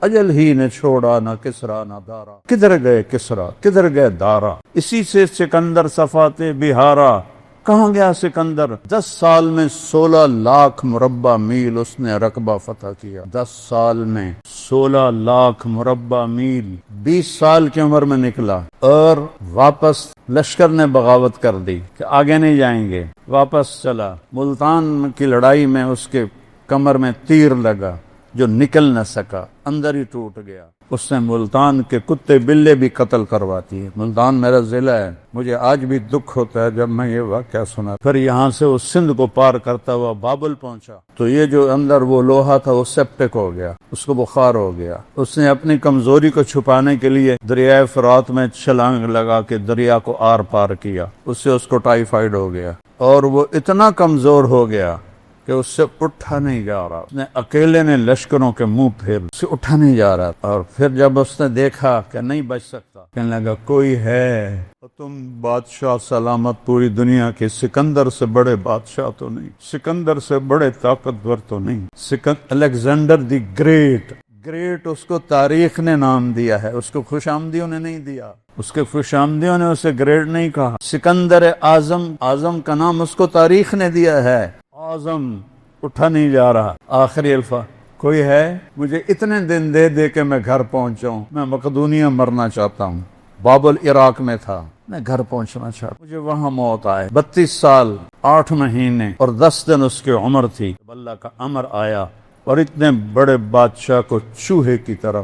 اجل ہی نے چھوڑا نہ کسرا نہ دارا، کدھر گئے کسرا کدھر گئے دارا، اسی سے سکندر صفات بہارا، کہاں گیا سکندر؟ 10 سال میں 16 لاکھ مربع میل اس نے رقبہ فتح کیا، 10 سال میں 16 لاکھ مربع میل، 20 سال کی عمر میں نکلا، اور واپس لشکر نے بغاوت کر دی کہ آگے نہیں جائیں گے، واپس چلا۔ ملتان کی لڑائی میں اس کے کمر میں تیر لگا جو نکل نہ سکا، اندر ہی ٹوٹ گیا۔ اس نے ملتان کے کتے بلے بھی قتل کرواتی ہے۔ ملتان میرا ضلع ہے، مجھے آج بھی دکھ ہوتا ہے جب میں یہ واقعہ سنا۔ پھر یہاں سے وہ سندھ کو پار کرتا ہوا بابل پہنچا تو یہ جو اندر وہ لوہا تھا وہ سیپٹک ہو گیا، اس کو بخار ہو گیا۔ اس نے اپنی کمزوری کو چھپانے کے لیے دریائے فرات میں چھلانگ لگا کے دریا کو آر پار کیا، اس سے اس کو ٹائیفائڈ ہو گیا، اور وہ اتنا کمزور ہو گیا کہ اس سے اٹھا نہیں جا رہا۔ اس نے اکیلے نے لشکروں کے منہ پھیر، اس سے اٹھا نہیں جا رہا، اور پھر جب اس نے دیکھا کہ نہیں بچ سکتا، کہنے لگا کوئی ہے تو تم بادشاہ سلامت پوری دنیا کے، سکندر سے بڑے بادشاہ تو نہیں، سکندر سے بڑے طاقتور تو نہیں، الیگزینڈر دی گریٹ اس کو تاریخ نے نام دیا ہے، اس کو خوش آمدیوں نے نہیں دیا، اس کے خوش آمدیوں نے اسے گریٹ نہیں کہا۔ سکندر اعظم کا نام اس کو تاریخ نے دیا ہے۔ اعظم اٹھا نہیں جا رہا۔ آخری الفاظ، کوئی ہے مجھے اتنے دن دے دے کہ میں گھر پہنچ جاؤں، میں مقدونیہ مرنا چاہتا ہوں، بابل عراق میں تھا، میں گھر پہنچنا چاہتا ہوں، مجھے وہاں موت آئے۔ 32 سال 8 مہینے اور 10 دن اس کی عمر تھی، اللہ کا امر آیا اور اتنے بڑے بادشاہ کو چوہے کی طرح